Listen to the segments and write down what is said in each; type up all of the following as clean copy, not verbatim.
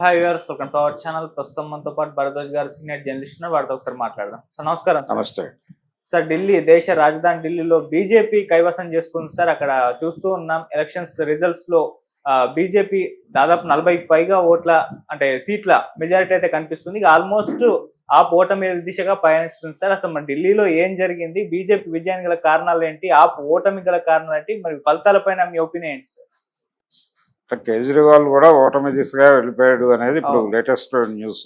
Hi viewers, welcome to our channel. ప్రస్తుతం మనతో పాటు భరద్వాజ్ గారు సీనియర్ జర్నలిస్ట్ ఉన్నారు. వారితో ఒకసారి మాట్లాడదాం. సార్ నమస్కారం. నమస్తే సార్, ఢిల్లీ దేశ రాజధాని ఢిల్లీలో బీజేపీ కైవసం చేసుకుంది సార్. అక్కడ చూస్తూ ఉన్నాం ఎలక్షన్స్ రిజల్ట్స్ లో బీజేపీ దాదాపు 40కి పైగా ఓట్ల అంటే సీట్ల మెజారిటీ అయితే కనిపిస్తుంది. ఆల్మోస్ట్ ఆ ఓటమి దిశగా పయనిస్తుంది సార్. అసలు మన ఢిల్లీలో ఏం జరిగింది, బీజేపీ విజయానికి గల కారణాలు ఏంటి, ఆ ఓటమి గల కారణాలు ఏంటి, మరి ఫలితాలపైన మీ ఒపీనియన్ ఏంటి సార్? కేజ్రీవాల్ కూడా ఓటమి దిశగా వెళ్ళిపోయాడు అనేది ఇప్పుడు లేటెస్ట్ న్యూస్.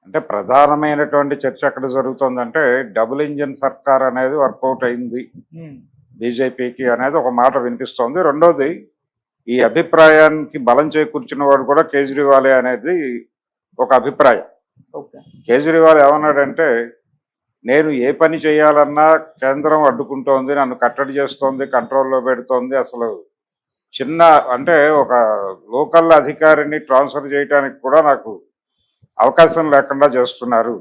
అంటే ప్రధానమైనటువంటి చర్చ ఎక్కడ జరుగుతుందంటే డబుల్ ఇంజిన్ సర్కార్ అనేది వర్కౌట్ అయింది బీజేపీకి అనేది ఒక మాట వినిపిస్తోంది. రెండోది, ఈ అభిప్రాయానికి బలం చేకూర్చిన వాడు కూడా కేజ్రీవాలే అనేది ఒక అభిప్రాయం. కేజ్రీవాల్ ఏమన్నాడంటే, నేను ఏ పని చేయాలన్నా కేంద్రం అడ్డుకుంటోంది, నన్ను కట్టడి చేస్తోంది, కంట్రోల్లో పెడుతోంది, అసలు చిన్న అంటే ఒక లోకల్ అధికారిని ట్రాన్స్ఫర్ చేయడానికి కూడా నాకు అవకాశం లేకుండా చేస్తున్నారు,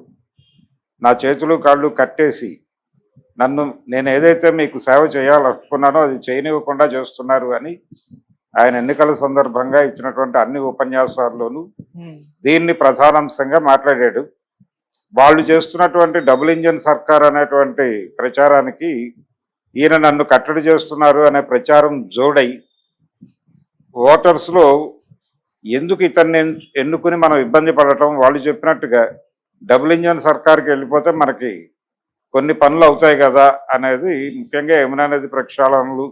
నా చేతులు కాళ్ళు కట్టేసి నేను ఏదైతే మీకు సేవ చేయాలనుకున్నానో అది చేయనివ్వకుండా చేస్తున్నారు అని ఆయన ఎన్నికల సందర్భంగా ఇచ్చినటువంటి అన్ని ఉపన్యాసాల్లోనూ దీన్ని ప్రధానాంశంగా మాట్లాడాడు. వాళ్ళు చేస్తున్నటువంటి డబుల్ ఇంజిన్ సర్కార్ అనేటువంటి ప్రచారానికి ఈయన నన్ను కట్టడి చేస్తున్నారు అనే ప్రచారం జోడై ఓటర్స్లో ఎందుకు ఇతన్ని ఎన్నుకుని మనం ఇబ్బంది పడటం, వాళ్ళు చెప్పినట్టుగా డబుల్ ఇంజిన్ సర్కార్కి వెళ్ళిపోతే మనకి కొన్ని పనులు అవుతాయి కదా అనేది, ముఖ్యంగా యమునా నది ప్రక్షాళనలు,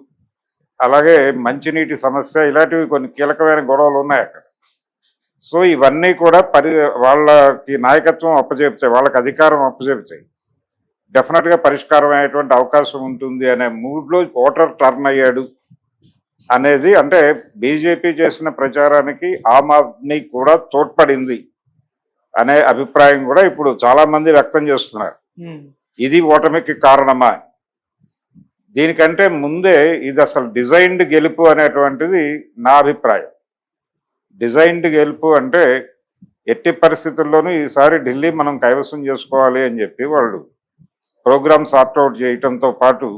అలాగే మంచినీటి సమస్య, ఇలాంటివి కొన్ని కీలకమైన గొడవలు ఉన్నాయి అక్కడ. సో ఇవన్నీ కూడా వాళ్ళకి నాయకత్వం అప్పచెప్తాయి, వాళ్ళకి అధికారం అప్పచెప్తాయి, డెఫినెట్గా పరిష్కారం అయ్యేటువంటి అవకాశం ఉంటుంది అనే మూడ్లో ఓటర్ టర్న్ అయ్యాడు అనేది. అంటే బీజేపీ చేసిన ప్రచారానికి ఆమ్ ఆద్మీ కూడా తోడ్పడింది అనే అభిప్రాయం కూడా ఇప్పుడు చాలా మంది వ్యక్తం చేస్తున్నారు. ఇది ఓటమికి కారణమా? దీనికంటే ముందే ఇది అసలు డిజైన్డ్ గెలుపు అనేటువంటిది నా అభిప్రాయం. డిజైన్డ్ గెలుపు అంటే ఎట్టి పరిస్థితుల్లోనూ ఈసారి ఢిల్లీ మనం కైవసం చేసుకోవాలి అని చెప్పి వాళ్ళు ప్రోగ్రామ్ సార్ట్అవుట్ చేయటంతో పాటు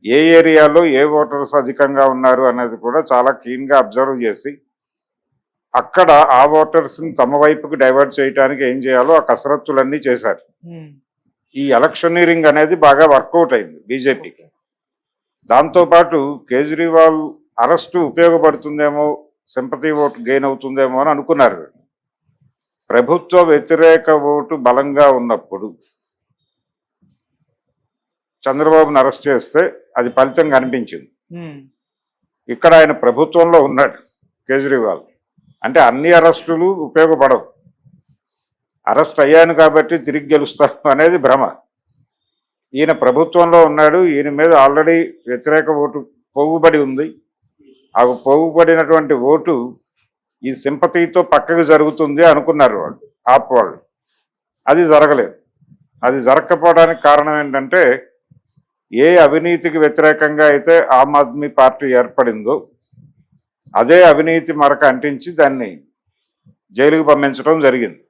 ఏ ఏరియాలో ఏ ఓటర్స్ అధికంగా ఉన్నారు అనేది కూడా చాలా క్లీన్గా అబ్జర్వ్ చేసి అక్కడ ఆ ఓటర్స్ని తమ వైపుకి డైవర్ట్ చేయడానికి ఏం చేయాలో ఆ కసరత్తులన్నీ చేశారు. ఈ ఎలక్షనీరింగ్ అనేది బాగా వర్కౌట్ అయింది బీజేపీకి. దాంతోపాటు కేజ్రీవాల్ అరెస్టు ఉపయోగపడుతుందేమో, సింపతి ఓటు గెయిన్ అవుతుందేమో అని అనుకున్నారు. ప్రభుత్వ వ్యతిరేక ఓటు బలంగా ఉన్నప్పుడు చంద్రబాబును అరెస్ట్ చేస్తే అది ఫలితం కనిపించింది. ఇక్కడ ఆయన ప్రభుత్వంలో ఉన్నాడు కేజ్రీవాల్, అంటే అన్ని అరెస్టులు ఉపయోగపడవు. అరెస్ట్ అయ్యాను కాబట్టి తిరిగి గెలుస్తాను అనేది భ్రమ. ఈయన ప్రభుత్వంలో ఉన్నాడు, ఈయన మీద ఆల్రెడీ వ్యతిరేక ఓటు పోగుబడి ఉంది. ఆ పోగుబడినటువంటి ఓటు ఈ సింపతితో పక్కకు జరుగుతుంది అనుకున్నారు వాళ్ళు, ఆప్ వాళ్ళు. అది జరగలేదు. అది జరగకపోవడానికి కారణం ఏంటంటే, ఏ అవినీతికి వ్యతిరేకంగా అయితే ఆమ్ ఆద్మీ పార్టీ ఏర్పడిందో అదే అవినీతి మరక అంటించి దాన్ని జైలుకు పంపించడం జరిగింది.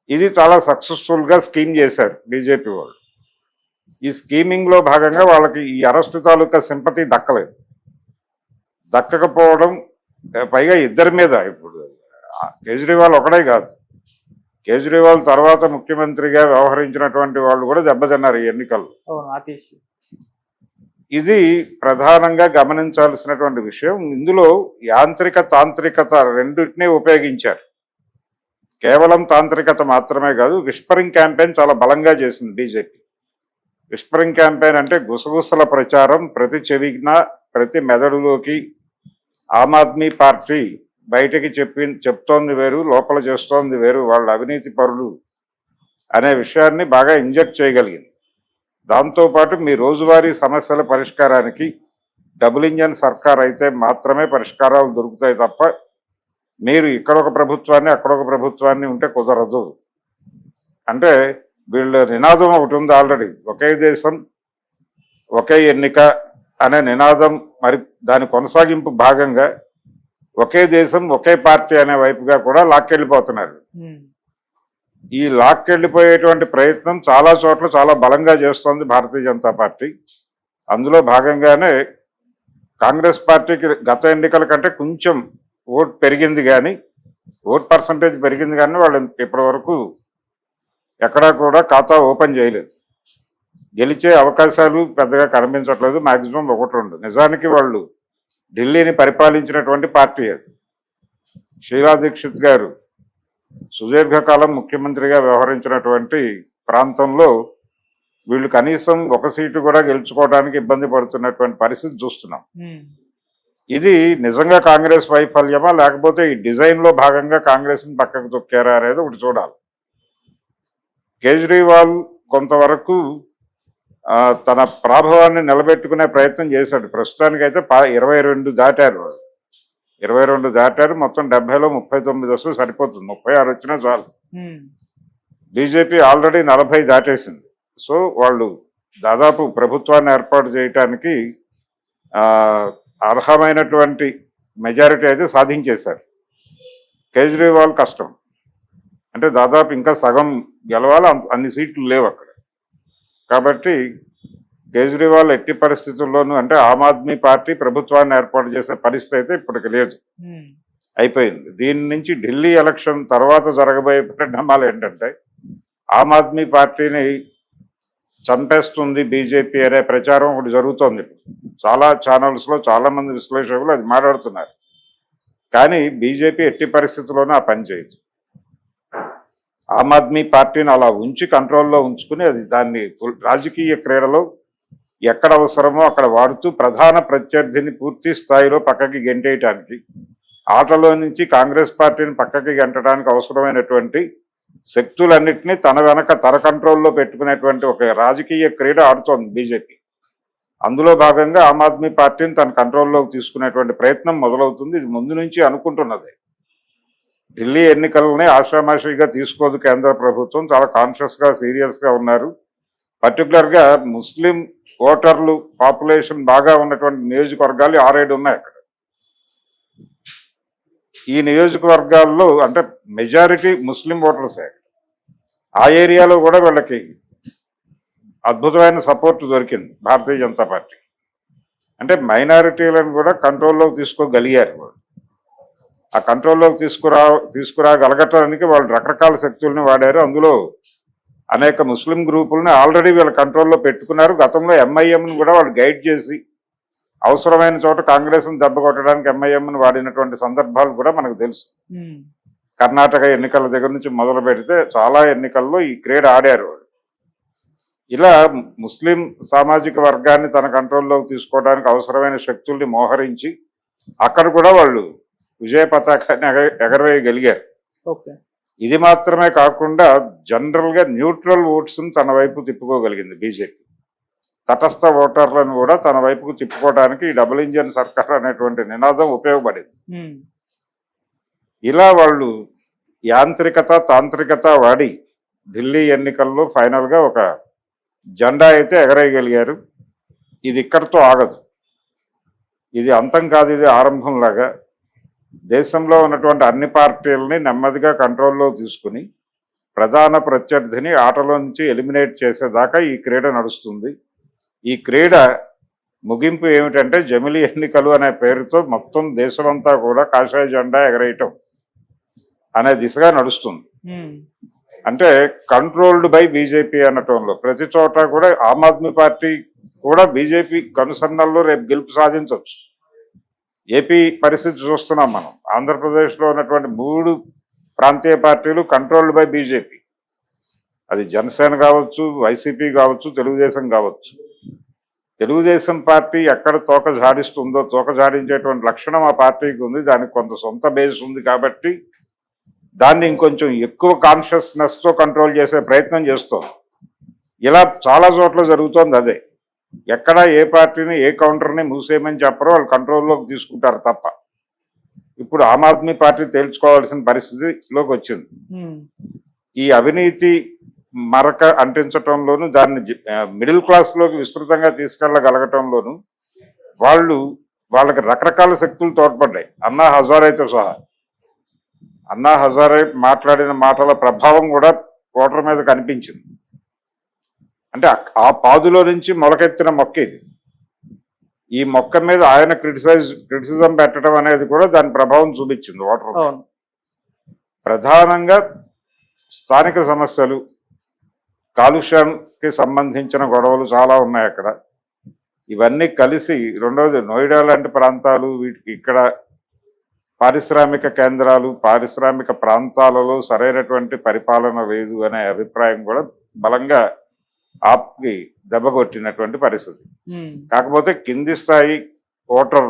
ఇది చాలా సక్సెస్ఫుల్గా స్కీమ్ చేశారు బీజేపీ వాళ్ళు. ఈ స్కీమింగ్లో భాగంగా వాళ్ళకి ఈ అరెస్టు తాలూకా సింపతి దక్కలేదు. దక్కకపోవడం పైగా ఇద్దరి మీద, ఇప్పుడు కేజ్రీవాల్ ఒకడే కాదు, కేజ్రీవాల్ తర్వాత ముఖ్యమంత్రిగా వ్యవహరించినటువంటి వాళ్ళు కూడా దెబ్బతిన్నారు ఈ ఎన్నికల్లో. ఇది ప్రధానంగా గమనించాల్సినటువంటి విషయం. ఇందులో యాంత్రిక తాంత్రికత రెండింటినీ ఉపయోగించారు. కేవలం తాంత్రికత మాత్రమే కాదు, విస్పరింగ్ క్యాంపెయిన్ చాలా బలంగా చేసింది బీజేపీ. విస్పరింగ్ క్యాంపెయిన్ అంటే గుసగుసల ప్రచారం, ప్రతి చెవిన ప్రతి మెదడులోకి ఆమ్ ఆద్మీ పార్టీ బయటకి చెప్తోంది వేరు, లోపల చేస్తోంది వేరు, వాళ్ళ అవినీతి పరులు అనే విషయాన్ని బాగా ఇంజెక్ట్ చేయగలిగింది. దాంతోపాటు మీ రోజువారీ సమస్యల పరిష్కారానికి డబుల్ ఇంజన్ సర్కార్ అయితే మాత్రమే పరిష్కారాలు దొరుకుతాయి తప్ప మీరు ఇక్కడొక ప్రభుత్వాన్ని అక్కడొక ప్రభుత్వాన్ని ఉంటే కుదరదు. అంటే వీళ్ళ నినాదం ఒకటి ఉంది ఆల్రెడీ, ఒకే దేశం ఒకే ఎన్నిక అనే నినాదం. మరి దాని కొనసాగింపు భాగంగా ఒకే దేశం ఒకే పార్టీ అనే వైపుగా కూడా లాక్కెళ్ళిపోతున్నారు. ఈ లాక్కెళ్ళిపోయేటువంటి ప్రయత్నం చాలా చోట్ల చాలా బలంగా చేస్తోంది భారతీయ జనతా పార్టీ. అందులో భాగంగానే కాంగ్రెస్ పార్టీకి గత ఎన్నికల కంటే కొంచెం ఓటు పెరిగింది, కానీ ఓట్ పర్సంటేజ్ పెరిగింది కానీ వాళ్ళు ఇప్పటి వరకు ఎక్కడా కూడా ఖాతా ఓపెన్ చేయలేదు. గెలిచే అవకాశాలు పెద్దగా కనిపించట్లేదు. మాక్సిమం 1-2. నిజానికి వాళ్ళు ఢిల్లీని పరిపాలించినటువంటి పార్టీ అది. షీలా దీక్షిత్ గారు సుదీర్ఘకాలం ముఖ్యమంత్రిగా వ్యవహరించినటువంటి ప్రాంతంలో వీళ్ళు కనీసం ఒక సీటు కూడా గెలుచుకోవడానికి ఇబ్బంది పడుతున్నటువంటి పరిస్థితి చూస్తున్నాం. ఇది నిజంగా కాంగ్రెస్ వైఫల్యమా లేకపోతే ఈ డిజైన్లో భాగంగా కాంగ్రెస్ని పక్కకు తొక్కారా అనేది ఒకటి చూడాలి. కేజ్రీవాల్ కొంతవరకు తన ప్రాభవాన్ని నిలబెట్టుకునే ప్రయత్నం చేశాడు. ప్రస్తుతానికైతే 22 దాటారు. 22 దాటారు. మొత్తం 70లో 39 వస్తే సరిపోతుంది. 36 వచ్చినా చాలు. BJP already 40 దాటేసింది. సో వాళ్ళు దాదాపు ప్రభుత్వాన్ని ఏర్పాటు చేయటానికి అర్హమైనటువంటి మెజారిటీ అయితే సాధించేశారు. కేజ్రీవాల్ కష్టం. అంటే దాదాపు ఇంకా సగం గెలవాలి. అన్ని సీట్లు లేవు అక్కడ. కాబట్టి కేజ్రీవాల్ ఎట్టి పరిస్థితుల్లోనూ అంటే ఆమ్ ఆద్మీ పార్టీ ప్రభుత్వాన్ని ఏర్పాటు చేసే పరిస్థితి అయితే ఇప్పటికి లేదు. అయిపోయింది. దీని నుంచి ఢిల్లీ ఎలక్షన్ తర్వాత జరగబోయే పరిణామాలు ఏంటంటే ఆమ్ ఆద్మీ పార్టీని చంపేస్తుంది బీజేపీ అనే ప్రచారం ఒకటి జరుగుతోంది. చాలా ఛానల్స్లో చాలా మంది విశ్లేషకులు అది మాట్లాడుతున్నారు. కానీ బీజేపీ ఎట్టి పరిస్థితుల్లోనూ ఆ పని చేయొచ్చు. ఆమ్ ఆద్మీ పార్టీని అలా ఉంచి కంట్రోల్లో ఉంచుకుని అది దాన్ని రాజకీయ క్రీడలో ఎక్కడ అవసరమో అక్కడ వాడుతూ ప్రధాన ప్రత్యర్థిని పూర్తి స్థాయిలో పక్కకి గెంటేయటానికి, ఆటలో నుంచి కాంగ్రెస్ పార్టీని పక్కకి గెంటడానికి అవసరమైనటువంటి శక్తులన్నింటినీ తన వెనక తన కంట్రోల్లో పెట్టుకునేటువంటి ఒక రాజకీయ క్రీడ ఆడుతోంది బీజేపీ. అందులో భాగంగా ఆమ్ ఆద్మీ పార్టీని తన కంట్రోల్లోకి తీసుకునేటువంటి ప్రయత్నం మొదలవుతుంది. ఇది ముందు నుంచి అనుకుంటున్నది. ఢిల్లీ ఎన్నికలని ఆషామాషిగా తీసుకోదు కేంద్ర ప్రభుత్వం. చాలా కాన్షియస్గా సీరియస్గా ఉన్నారు. పర్టికులర్గా ముస్లిం ఓటర్లు పాపులేషన్ బాగా ఉన్నటువంటి నియోజకవర్గాలు 6-7 ఉన్నాయి అక్కడ. ఈ నియోజకవర్గాల్లో అంటే మెజారిటీ ముస్లిం ఓటర్సే. ఆ ఏరియాలో కూడా వీళ్ళకి అద్భుతమైన సపోర్ట్ దొరికింది భారతీయ జనతా పార్టీ. అంటే మైనారిటీలను కూడా కంట్రోల్లోకి తీసుకోగలిగారు. ఆ కంట్రోల్లోకి తీసుకురాగలగటానికి వాళ్ళు రకరకాల శక్తుల్ని వాడారు. అందులో అనేక ముస్లిం గ్రూపులని ఆల్రెడీ వీళ్ళ కంట్రోల్లో పెట్టుకున్నారు. గతంలో ఎంఐఎంని కూడా వాళ్ళు గైడ్ చేసి అవసరమైన చోట కాంగ్రెస్ని దెబ్బ కొట్టడానికి ఎంఐఎంని వాడినటువంటి సందర్భాలు కూడా మనకు తెలుసు. కర్ణాటక ఎన్నికల దగ్గర నుంచి మొదలు పెడితే చాలా ఎన్నికల్లో ఈ క్రీడ ఆడారు. ఇలా ముస్లిం సామాజిక వర్గాన్ని తన కంట్రోల్లోకి తీసుకోవడానికి అవసరమైన శక్తుల్ని మోహరించి అక్కడ కూడా వాళ్ళు విజయ పతాకాన్ని ఎగరవేయగలిగారు. ఇది మాత్రమే కాకుండా జనరల్గా న్యూట్రల్ ఓట్స్ని తన వైపు తిప్పుకోగలిగింది బీజేపీ. తటస్థ ఓటర్లను కూడా తన వైపుకు తిప్పుకోవడానికి ఈ డబుల్ ఇంజన్ సర్కార్ అనేటువంటి నినాదం ఉపయోగపడింది. ఇలా వాళ్ళు యాంత్రికత తాంత్రికత వాడి ఢిల్లీ ఎన్నికల్లో ఫైనల్గా ఒక జెండా అయితే ఎగరేయగలిగారు. ఇది ఇక్కడితో ఆగదు. ఇది అంతం కాదు, ఇది ఆరంభంలాగా దేశంలో ఉన్నటువంటి అన్ని పార్టీలని నెమ్మదిగా కంట్రోల్లో తీసుకుని ప్రధాన ప్రత్యర్థిని ఆటలో నుంచి ఎలిమినేట్ చేసేదాకా ఈ క్రీడ నడుస్తుంది. ఈ క్రీడ ముగింపు ఏమిటంటే జమిలీ ఎన్నికలు అనే పేరుతో మొత్తం దేశమంతా కూడా కాషాయ జెండా ఎగరేయటం అనే దిశగా నడుస్తుంది. అంటే కంట్రోల్డ్ బై బీజేపీ అనటంలో ప్రతి చోట కూడా ఆమ్ ఆద్మీ పార్టీ కూడా బీజేపీ కనుసన్నల్లో రేపు గెలుపు సాధించవచ్చు. ఏపీ పరిస్థితి చూస్తున్నాం మనం. ఆంధ్రప్రదేశ్లో ఉన్నటువంటి 3 ప్రాంతీయ పార్టీలు కంట్రోల్డ్ బై బీజేపీ. అది జనసేన కావచ్చు, వైసీపీ కావచ్చు, తెలుగుదేశం కావచ్చు. తెలుగుదేశం పార్టీ ఎక్కడ తోక జాడిస్తుందో, తోక జాడించేటువంటి లక్షణం ఆ పార్టీకి ఉంది. దానికి కొంత సొంత బేస్ ఉంది కాబట్టి దాన్ని ఇంకొంచెం ఎక్కువ కాన్షియస్నెస్తో కంట్రోల్ చేసే ప్రయత్నం చేస్తోంది. ఇలా చాలా చోట్ల జరుగుతోంది అదే. ఎక్కడ ఏ పార్టీని ఏ కౌంటర్ని మూసేయమని చెప్పరో వాళ్ళు కంట్రోల్లోకి తీసుకుంటారు తప్ప. ఇప్పుడు ఆమ్ ఆద్మీ పార్టీ తేల్చుకోవాల్సిన పరిస్థితిలోకి వచ్చింది. ఈ అవినీతి మరక అంటించటంలోనూ దాన్ని మిడిల్ క్లాస్లోకి విస్తృతంగా తీసుకెళ్ళగలగటంలోనూ వాళ్ళకి రకరకాల శక్తులు తోడ్పడ్డాయి. అన్నా హజారేతో సహా. అన్నా హజారే మాట్లాడిన మాటల ప్రభావం కూడా ఓటర్ మీద కనిపించింది. అంటే ఆ పాదులో నుంచి మొలకెత్తిన మొక్క ఇది. ఈ మొక్క మీద ఆయన క్రిటిసిజం పెట్టడం అనేది కూడా దాని ప్రభావం చూపించింది ఓటర్. ప్రధానంగా స్థానిక సమస్యలు, కాలుష్యానికి సంబంధించిన గొడవలు చాలా ఉన్నాయి అక్కడ. ఇవన్నీ కలిసి రెండోది నోయిడా లాంటి ప్రాంతాలు, వీటికి ఇక్కడ పారిశ్రామిక కేంద్రాలు, పారిశ్రామిక ప్రాంతాలలో సరైనటువంటి పరిపాలన లేదు అనే అభిప్రాయం కూడా బలంగా ఆప్కి దెబ్బ కొట్టినటువంటి పరిస్థితి. కాకపోతే కింది స్థాయి ఓటర్